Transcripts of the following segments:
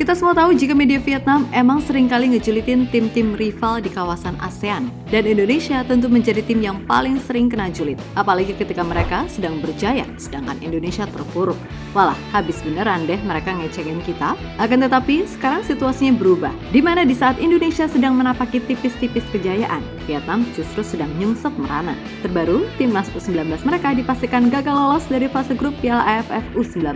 Kita semua tahu jika media Vietnam emang seringkali ngejulitin tim-tim rival di kawasan ASEAN. Dan Indonesia tentu menjadi tim yang paling sering kena julit. Apalagi ketika mereka sedang berjaya, sedangkan Indonesia terpuruk. Walah, habis beneran deh mereka ngecengin kita. Akan tetapi, sekarang situasinya berubah. Di mana di saat Indonesia sedang menapaki tipis-tipis kejayaan, Vietnam justru sedang nyungsep merana. Terbaru, timnas U19 mereka dipastikan gagal lolos dari fase grup Piala AFF U19.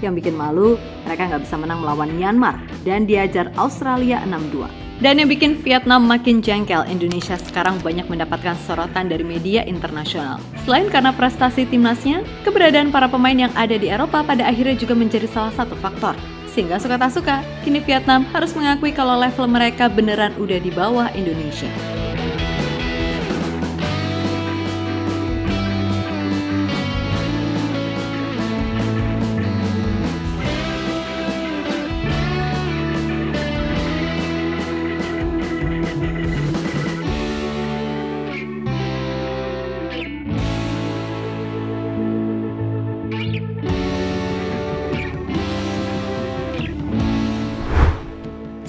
Yang bikin malu, mereka nggak bisa menang melawan Myanmar dan diajar Australia 6-2. Dan yang bikin Vietnam makin jengkel, Indonesia sekarang banyak mendapatkan sorotan dari media internasional. Selain karena prestasi timnasnya, keberadaan para pemain yang ada di Eropa pada akhirnya juga menjadi salah satu faktor. Sehingga suka tak suka, kini Vietnam harus mengakui kalau level mereka beneran udah di bawah Indonesia.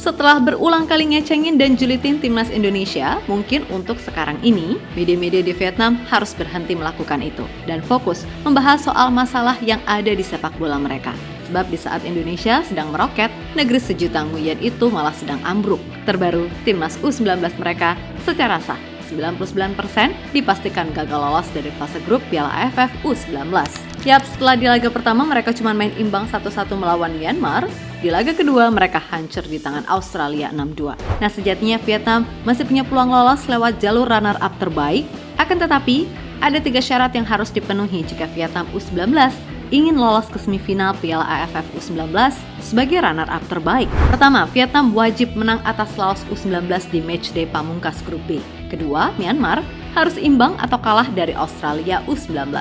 Setelah berulang kali ngecengin dan julitin timnas Indonesia, mungkin untuk sekarang ini, media-media di Vietnam harus berhenti melakukan itu dan fokus membahas soal masalah yang ada di sepak bola mereka. Sebab di saat Indonesia sedang meroket, negeri sejuta nguyen itu malah sedang ambruk. Terbaru, timnas U19 mereka secara sah 99% dipastikan gagal lolos dari fase grup Piala AFF U19. Yap, setelah di laga pertama mereka cuma main imbang 1-1 melawan Myanmar, di laga kedua mereka hancur di tangan Australia 6-2. Nah, sejatinya Vietnam masih punya peluang lolos lewat jalur runner-up terbaik, akan tetapi ada 3 syarat yang harus dipenuhi jika Vietnam U19 ingin lolos ke semifinal Piala AFF U19 sebagai runner-up terbaik. Pertama, Vietnam wajib menang atas Laos U19 di matchday pamungkas grup B. Kedua, Myanmar harus imbang atau kalah dari Australia U19.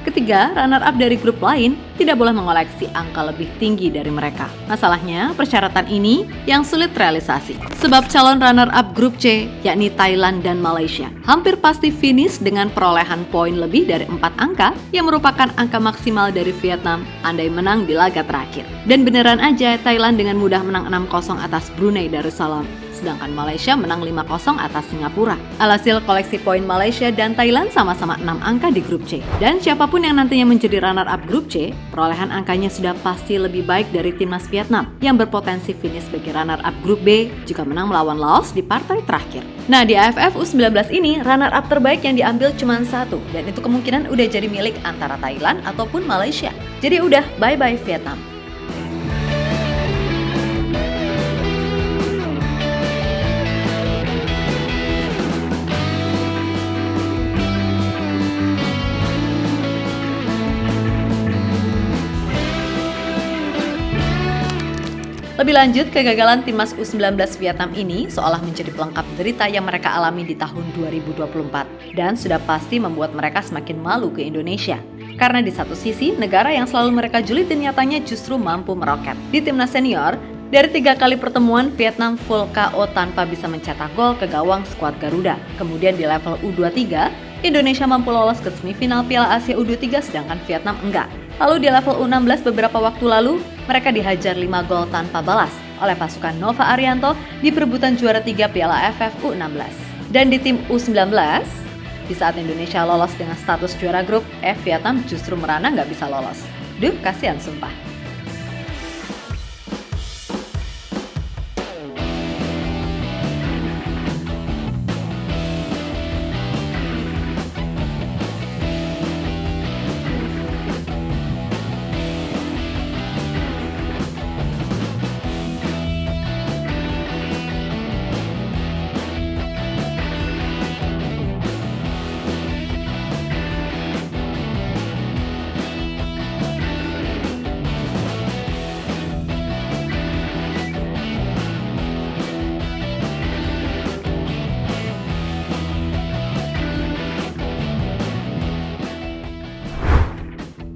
Ketiga, runner-up dari grup lain tidak boleh mengoleksi angka lebih tinggi dari mereka. Masalahnya, persyaratan ini yang sulit realisasi. Sebab calon runner-up grup C, yakni Thailand dan Malaysia, hampir pasti finish dengan perolehan poin lebih dari 4 angka yang merupakan angka maksimal dari Vietnam andai menang di laga terakhir. Dan beneran aja, Thailand dengan mudah menang 6-0 atas Brunei Darussalam, sedangkan Malaysia menang 5-0 atas Singapura. Alhasil koleksi poin Malaysia dan Thailand sama-sama 6 angka di grup C. Dan siapapun yang nantinya menjadi runner-up grup C, perolehan angkanya sudah pasti lebih baik dari timnas Vietnam yang berpotensi finish sebagai runner-up grup B jika menang melawan Laos di partai terakhir. Nah, di AFF U19 ini, runner-up terbaik yang diambil cuma 1, dan itu kemungkinan udah jadi milik antara Thailand ataupun Malaysia. Jadi udah, bye-bye Vietnam. Lebih lanjut, kegagalan timnas U19 Vietnam ini seolah menjadi pelengkap derita yang mereka alami di tahun 2024 dan sudah pasti membuat mereka semakin malu ke Indonesia. Karena di satu sisi, negara yang selalu mereka julitin nyatanya justru mampu meroket. Di timnas senior, dari 3 kali pertemuan, Vietnam full KO tanpa bisa mencetak gol ke gawang skuad Garuda. Kemudian di level U23, Indonesia mampu lolos ke semifinal Piala Asia U23 sedangkan Vietnam enggak. Lalu di level U16 beberapa waktu lalu, mereka dihajar 5 gol tanpa balas oleh pasukan Nova Arianto di perebutan juara 3 Piala AFF U16. Dan di tim U19, di saat Indonesia lolos dengan status juara grup, Vietnam justru merana nggak bisa lolos. Duh, kasihan sumpah.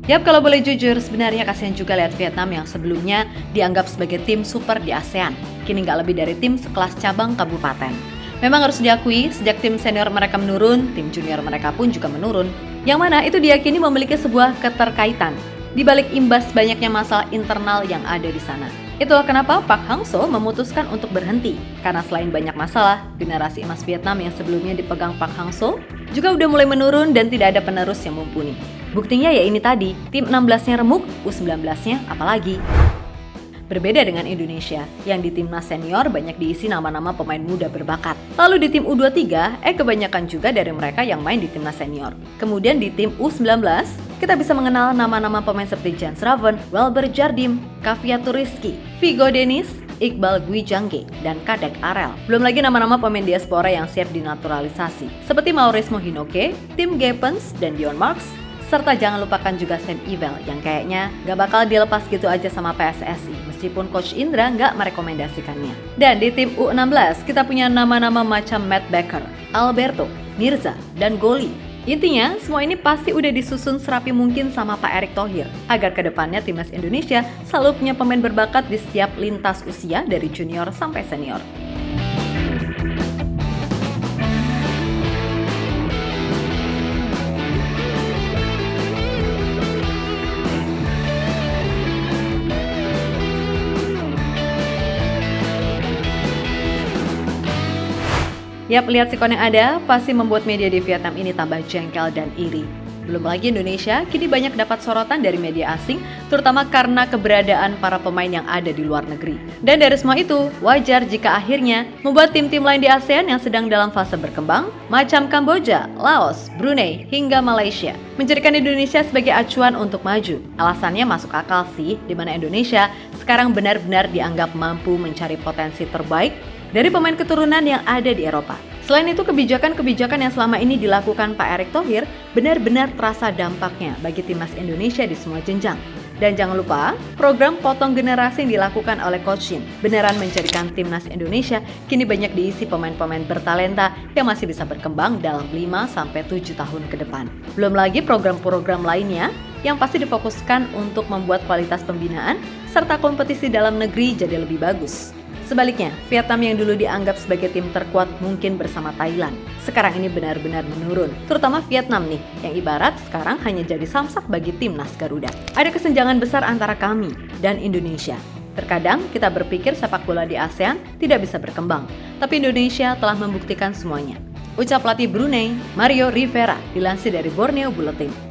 Yap, kalau boleh jujur, sebenarnya kasihan juga lihat Vietnam yang sebelumnya dianggap sebagai tim super di ASEAN. Kini nggak lebih dari tim sekelas cabang kabupaten. Memang harus diakui, sejak tim senior mereka menurun, tim junior mereka pun juga menurun. Yang mana itu diyakini memiliki sebuah keterkaitan di balik imbas banyaknya masalah internal yang ada di sana. Itulah kenapa Park Hang-seo memutuskan untuk berhenti. Karena selain banyak masalah, generasi emas Vietnam yang sebelumnya dipegang Park Hang-seo juga udah mulai menurun dan tidak ada penerus yang mumpuni. Buktinya ya ini tadi, tim 16-nya remuk, U19-nya apalagi. Berbeda dengan Indonesia, yang di timnas senior banyak diisi nama-nama pemain muda berbakat. Lalu di tim U23, kebanyakan juga dari mereka yang main di timnas senior. Kemudian di tim U19, kita bisa mengenal nama-nama pemain seperti Jens Raven, Welber Jardim, Kaviatur Rizky, Vigo Dennis, Iqbal Gwijangge, dan Kadek Arel. Belum lagi nama-nama pemain diaspora yang siap dinaturalisasi, seperti Maurice Mohinoke, Tim Gepens, dan Dion Marks, serta jangan lupakan juga Sam Ivel yang kayaknya gak bakal dilepas gitu aja sama PSSI meskipun Coach Indra gak merekomendasikannya. Dan di tim U16 kita punya nama-nama macam Matt Becker, Alberto, Mirza, dan Goli. Intinya semua ini pasti udah disusun serapi mungkin sama Pak Erick Thohir agar kedepannya timnas Indonesia selalu punya pemain berbakat di setiap lintas usia dari junior sampai senior. Yap, lihat sikon yang ada pasti membuat media di Vietnam ini tambah jengkel dan iri. Belum lagi Indonesia kini banyak dapat sorotan dari media asing, terutama karena keberadaan para pemain yang ada di luar negeri. Dan dari semua itu, wajar jika akhirnya membuat tim-tim lain di ASEAN yang sedang dalam fase berkembang, macam Kamboja, Laos, Brunei, hingga Malaysia, menjadikan Indonesia sebagai acuan untuk maju. Alasannya masuk akal sih, di mana Indonesia sekarang benar-benar dianggap mampu mencari potensi terbaik dari pemain keturunan yang ada di Eropa. Selain itu, kebijakan-kebijakan yang selama ini dilakukan Pak Erick Thohir benar-benar terasa dampaknya bagi timnas Indonesia di semua jenjang. Dan jangan lupa, program potong generasi yang dilakukan oleh Coach Shin beneran menjadikan timnas Indonesia kini banyak diisi pemain-pemain bertalenta yang masih bisa berkembang dalam 5-7 tahun ke depan. Belum lagi program-program lainnya yang pasti difokuskan untuk membuat kualitas pembinaan serta kompetisi dalam negeri jadi lebih bagus. Sebaliknya, Vietnam yang dulu dianggap sebagai tim terkuat mungkin bersama Thailand, sekarang ini benar-benar menurun. Terutama Vietnam nih, yang ibarat sekarang hanya jadi samsak bagi timnas Garuda. Ada kesenjangan besar antara kami dan Indonesia. Terkadang kita berpikir sepak bola di ASEAN tidak bisa berkembang, tapi Indonesia telah membuktikan semuanya. Ucap pelatih Brunei, Mario Rivera, dilansir dari Borneo Bulletin.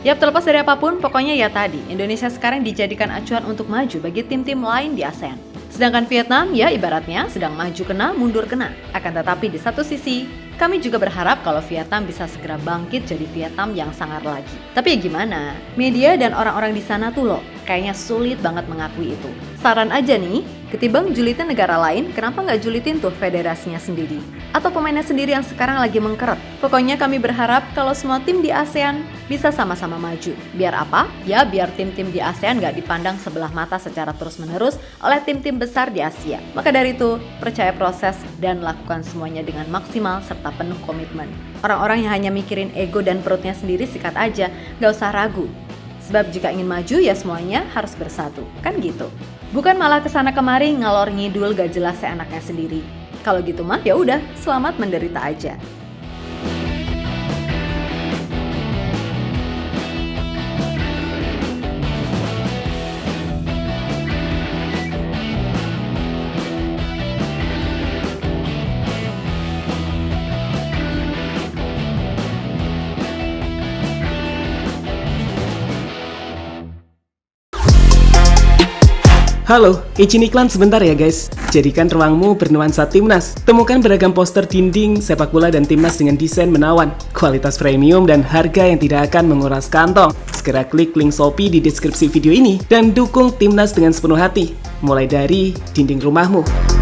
Yap, terlepas dari apapun, pokoknya ya tadi, Indonesia sekarang dijadikan acuan untuk maju bagi tim-tim lain di ASEAN. Sedangkan Vietnam ya ibaratnya sedang maju kena, mundur kena. Akan tetapi di satu sisi, kami juga berharap kalau Vietnam bisa segera bangkit jadi Vietnam yang sangar lagi. Tapi ya gimana? Media dan orang-orang di sana tuh loh, kayaknya sulit banget mengakui itu. Saran aja nih, ketimbang julitin negara lain, kenapa nggak julitin tuh federasinya sendiri? Atau pemainnya sendiri yang sekarang lagi mengkeret? Pokoknya kami berharap kalau semua tim di ASEAN bisa sama-sama maju. Biar apa? Ya biar tim-tim di ASEAN nggak dipandang sebelah mata secara terus-menerus oleh tim-tim besar di Asia. Maka dari itu, percaya proses dan lakukan semuanya dengan maksimal serta penuh komitmen. Orang-orang yang hanya mikirin ego dan perutnya sendiri sikat aja, nggak usah ragu. Sebab jika ingin maju ya semuanya harus bersatu, kan gitu. Bukan malah kesana kemari ngalor ngidul gak jelas seenaknya sendiri. Kalau gitu mah ya udah, selamat menderita aja. Halo, izin iklan sebentar ya guys. Jadikan ruangmu bernuansa timnas. Temukan beragam poster dinding, sepak bola dan timnas dengan desain menawan, kualitas premium dan harga yang tidak akan menguras kantong. Segera klik link Shopee di deskripsi video ini dan dukung timnas dengan sepenuh hati. Mulai dari dinding rumahmu.